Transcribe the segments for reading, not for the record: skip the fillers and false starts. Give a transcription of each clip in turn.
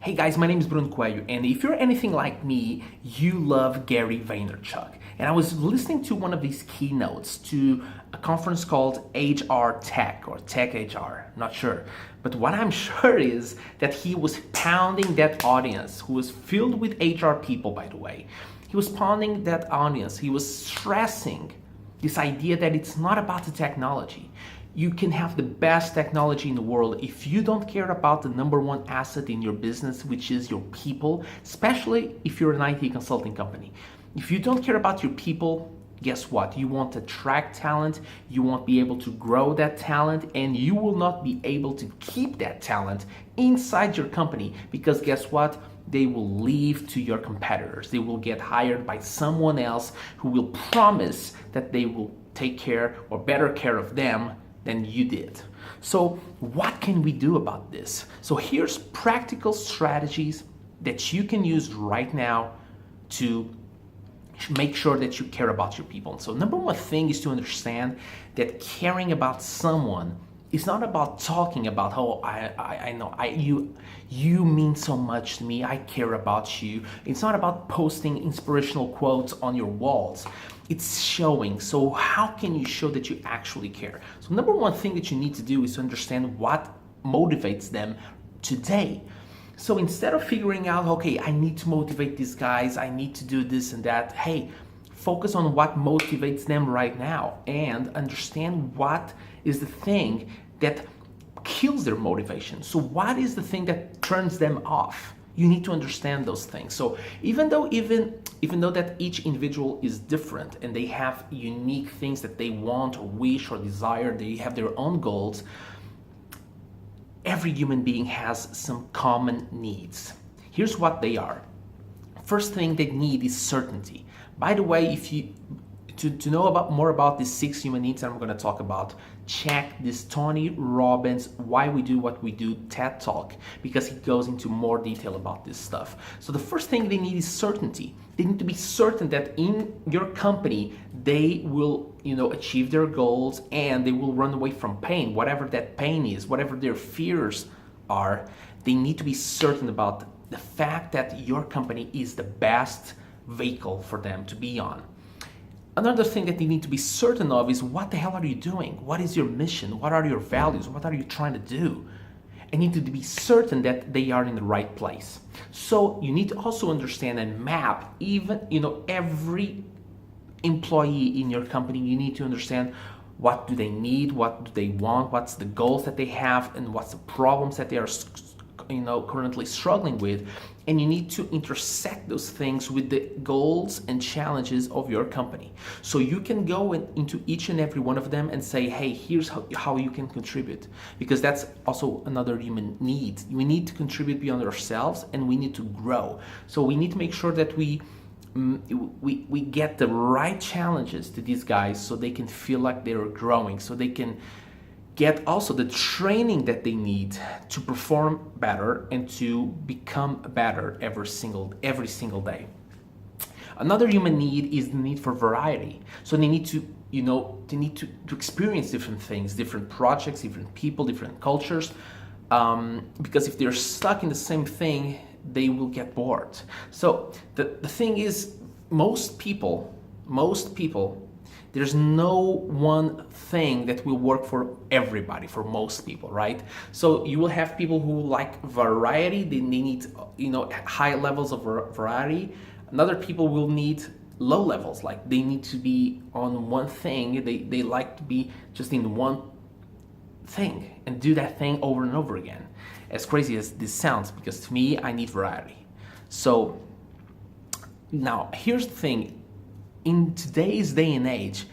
Hey guys, my name is Bruno Coelho, and if you're anything like me, you love Gary Vaynerchuk. And I was listening to one of these keynotes to a conference called HR Tech or Tech HR, not sure. But what I'm sure is that he was pounding that audience, who was filled with HR people, by the way. He was pounding that audience. He was stressing this idea that it's not about the technology. You can have the best technology in the world if you don't care about the number one asset in your business, which is your people, especially if you're an IT consulting company. If you don't care about your people, guess what? You won't attract talent, you won't be able to grow that talent, and you will not be able to keep that talent inside your company because guess what? They will leave to your competitors. They will get hired by someone else who will promise that they will take care or better care of them than you did. So what can we do about this? So here's practical strategies that you can use right now to make sure that you care about your people. So number one thing is to understand that caring about someone is not about talking about, oh, I know you mean so much to me, I care about you. It's not about posting inspirational quotes on your walls. It's showing. So how can you show that you actually care? So number one thing that you need to do is to understand what motivates them today. So instead of figuring out, okay, I need to motivate these guys, I need to do this and that, hey, focus on what motivates them right now and understand what is the thing that kills their motivation. So what is the thing that turns them off? You need to understand those things. So even though that each individual is different and they have unique things that they want or wish or desire, they have their own goals, every human being has some common needs. Here's what they are. First thing they need is certainty. By the way, if you to know more about these 6 human needs that I'm going to talk about, check this Tony Robbins Why We Do What We Do TED Talk because he goes into more detail about this stuff. So the first thing they need is certainty. They need to be certain that in your company they will, achieve their goals and they will run away from pain, whatever that pain is, whatever their fears are. They need to be certain about the fact that your company is the best vehicle for them to be on. Another thing that they need to be certain of is what the hell are you doing? What is your mission? What are your values? What are you trying to do? And need to be certain that they are in the right place. So you need to also understand and map even, every employee in your company. You need to understand what do they need, what do they want, what's the goals that they have, and what's the problems that they are currently struggling with, and you need to intersect those things with the goals and challenges of your company. So you can go into each and every one of them and say, hey, here's how you can contribute, because that's also another human need. We need to contribute beyond ourselves and we need to grow. So we need to make sure that we get the right challenges to these guys so they can feel like they're growing, so they can get also the training that they need to perform better and to become better every single day. Another human need is the need for variety. So they need to, to experience different things, different projects, different people, different cultures, because if they're stuck in the same thing, they will get bored. So the thing is, most people, there's no one thing that will work for everybody, for most people, right? So you will have people who like variety, they need, high levels of variety. Another people will need low levels, like they need to be on one thing, they like to be just in one thing and do that thing over and over again. As crazy as this sounds, because to me, I need variety. So now here's the thing. In today's day and age,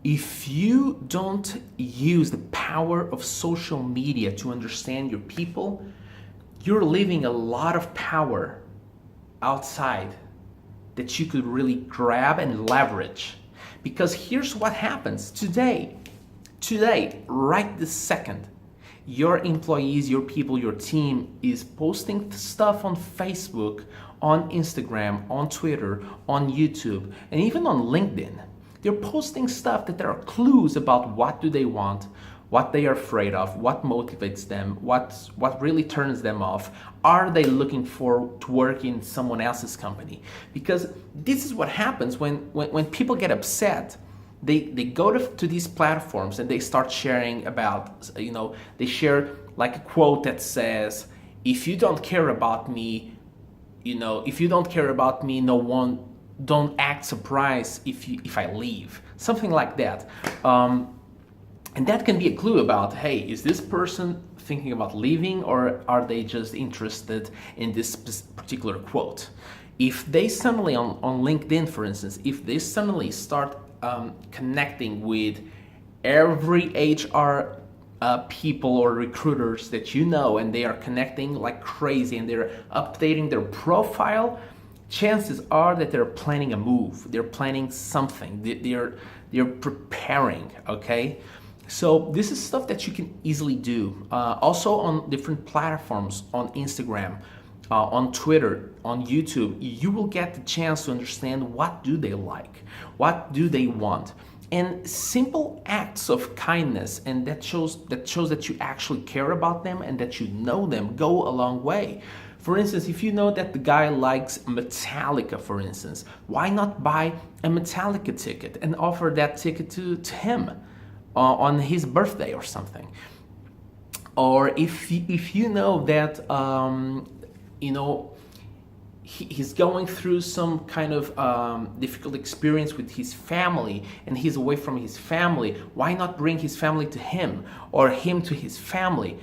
if you don't use the power of social media to understand your people, you're leaving a lot of power outside that you could really grab and leverage. Because here's what happens today, right this second, your employees, your people, your team is posting stuff on Facebook, on Instagram, on Twitter, on YouTube, and even on LinkedIn. They're posting stuff that there are clues about what do they want, what they are afraid of, what motivates them, what really turns them off. Are they looking for to work in someone else's company? Because this is what happens when people get upset. They go to these platforms and they start sharing about, they share like a quote that says, if you don't care about me, if you don't care about me, don't act surprised if I leave. Something like that. And that can be a clue about, hey, is this person thinking about leaving, or are they just interested in this particular quote? If they suddenly, on LinkedIn, for instance, if they suddenly start connecting with every HR people or recruiters that and they are connecting like crazy and they're updating their profile, chances are that they're planning a move. They're planning something. They're preparing, okay? So this is stuff that you can easily do. Also on different platforms, on Instagram, on Twitter, on YouTube, you will get the chance to understand what do they like, what do they want. And simple acts of kindness, and that shows that you actually care about them and that you know them, go a long way. For instance, if you know that the guy likes Metallica, for instance, why not buy a Metallica ticket and offer that ticket to him on his birthday or something? Or if you know that he's going through some kind of difficult experience with his family and he's away from his family, why not bring his family to him or him to his family?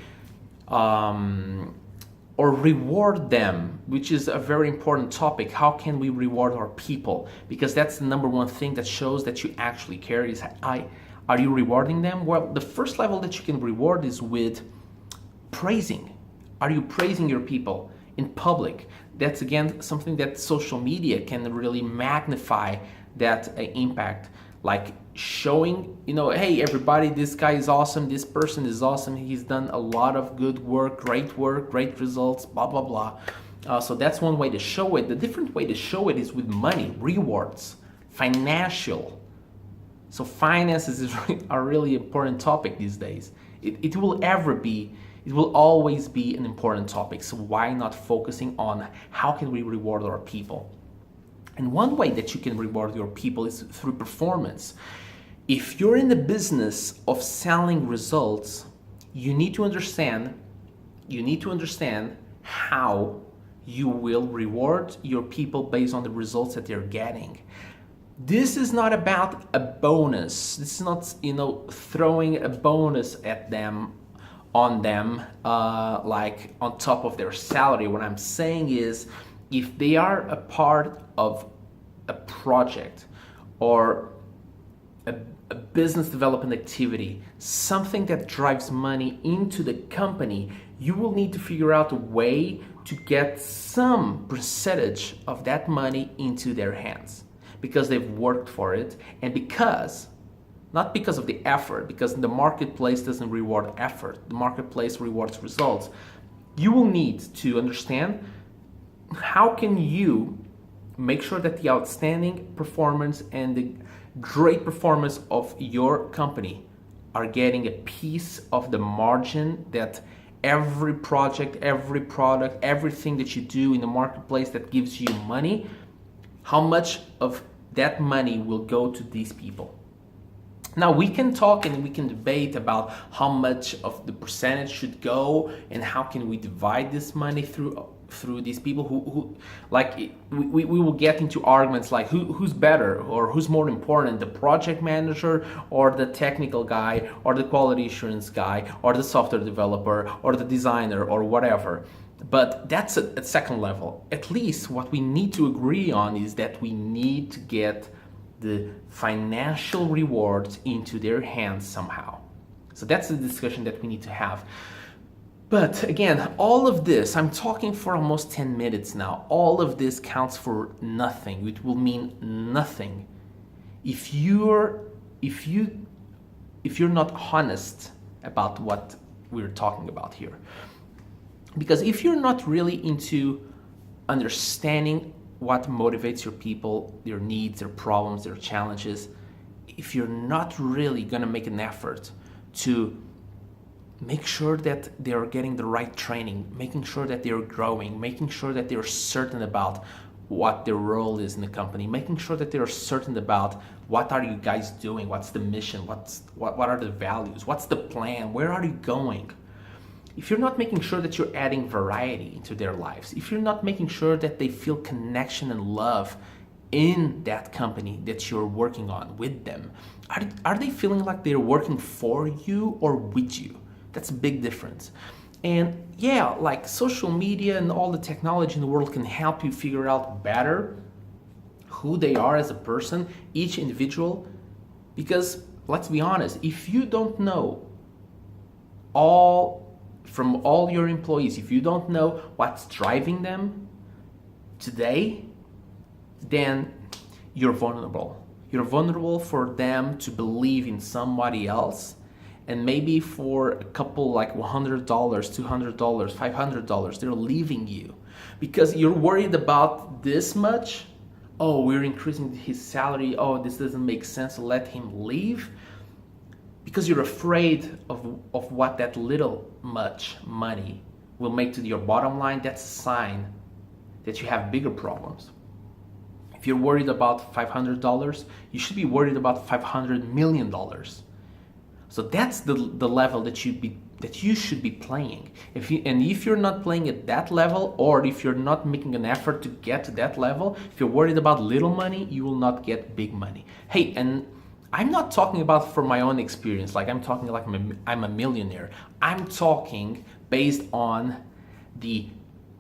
Or reward them, which is a very important topic. How can we reward our people? Because that's the number one thing that shows that you actually care is, are you rewarding them? Well, the first level that you can reward is with praising. Are you praising your people in public? That's again something that social media can really magnify that impact. Like showing, hey everybody, this guy is awesome, this person is awesome, he's done a lot of good work, great results, blah, blah, blah. So that's one way to show it. The different way to show it is with money, rewards, financial. So finances is a really important topic these days. It will always be an important topic. So why not focusing on how can we reward our people? And one way that you can reward your people is through performance. If you're in the business of selling results, you need to understand how you will reward your people based on the results that they're getting. This is not about a bonus. This is not, throwing a bonus at them, like on top of their salary. What I'm saying is, if they are a part of a project or a business development activity, something that drives money into the company, you will need to figure out a way to get some percentage of that money into their hands because they've worked for it, and not because of the effort, because the marketplace doesn't reward effort, the marketplace rewards results. You will need to understand how can you make sure that the outstanding performance and the great performance of your company are getting a piece of the margin that every project, every product, everything that you do in the marketplace that gives you money, how much of that money will go to these people. Now we can talk and we can debate about how much of the percentage should go and how can we divide this money through these people who like we will get into arguments like who's better or who's more important, the project manager or the technical guy or the quality assurance guy or the software developer or the designer or whatever. But that's at second level. At least what we need to agree on is that we need to get the financial rewards into their hands somehow. So that's the discussion that we need to have. But again, all of this, I'm talking for almost 10 minutes now, all of this counts for nothing. It will mean nothing if you're not honest about what we're talking about here. Because if you're not really into understanding what motivates your people, their needs, their problems, their challenges, if you're not really gonna make an effort to make sure that they're getting the right training, making sure that they're growing, making sure that they're certain about what their role is in the company, making sure that they're certain about what are you guys doing, what's the mission, what are the values, what's the plan, where are you going. If you're not making sure that you're adding variety into their lives, if you're not making sure that they feel connection and love in that company that you're working on with them, are they feeling like they're working for you or with you? That's a big difference. And yeah, like social media and all the technology in the world can help you figure out better who they are as a person, each individual, because let's be honest, if you don't know from all your employees, if you don't know what's driving them today, then you're vulnerable. You're vulnerable for them to believe in somebody else, and maybe for a couple like $100, $200, $500, they're leaving you because you're worried about this much. Oh, we're increasing his salary. Oh, this doesn't make sense. Let him leave. Because you're afraid of what that little much money will make to your bottom line. That's a sign that you have bigger problems. If you're worried about $500, you should be worried about $500 million. So that's the level that you should be playing. If you're not playing at that level, or if you're not making an effort to get to that level, if you're worried about little money, you will not get big money. Hey, and I'm not talking about from my own experience, like I'm talking like I'm a millionaire. I'm talking based on the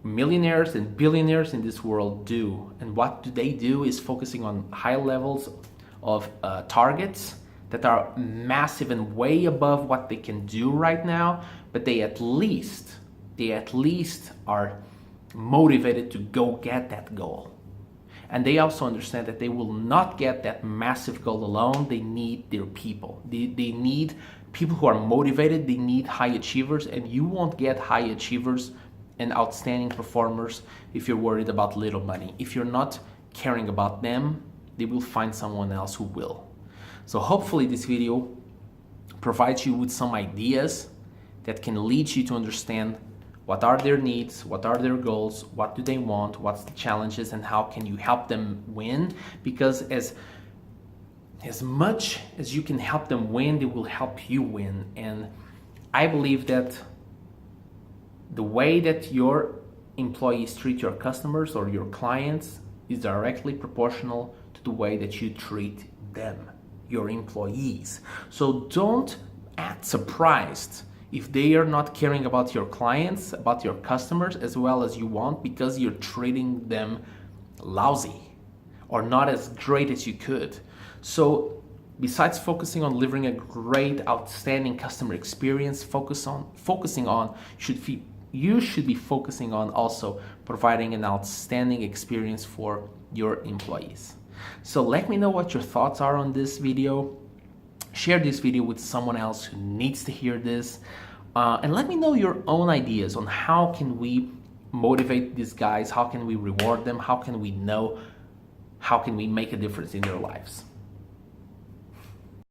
millionaires and billionaires in this world do. And what do they do is focusing on high levels of targets that are massive and way above what they can do right now, but they at least are motivated to go get that goal. And they also understand that they will not get that massive goal alone. They need their people. They need people who are motivated. They need high achievers, and you won't get high achievers and outstanding performers if you're worried about little money. If you're not caring about them, they will find someone else who will. So hopefully this video provides you with some ideas that can lead you to understand what are their needs, what are their goals, what do they want, what's the challenges, and how can you help them win. Because as much as you can help them win, they will help you win. And I believe that the way that your employees treat your customers or your clients is directly proportional to the way that you treat them, your employees. So don't act surprised if they are not caring about your clients, about your customers as well as you want, because you're treating them lousy or not as great as you could. So besides focusing on delivering a great, outstanding customer experience, you should be focusing on also providing an outstanding experience for your employees. So let me know what your thoughts are on this video. Share this video with someone else who needs to hear this. And let me know your own ideas on how can we motivate these guys, how can we reward them, how can we make a difference in their lives.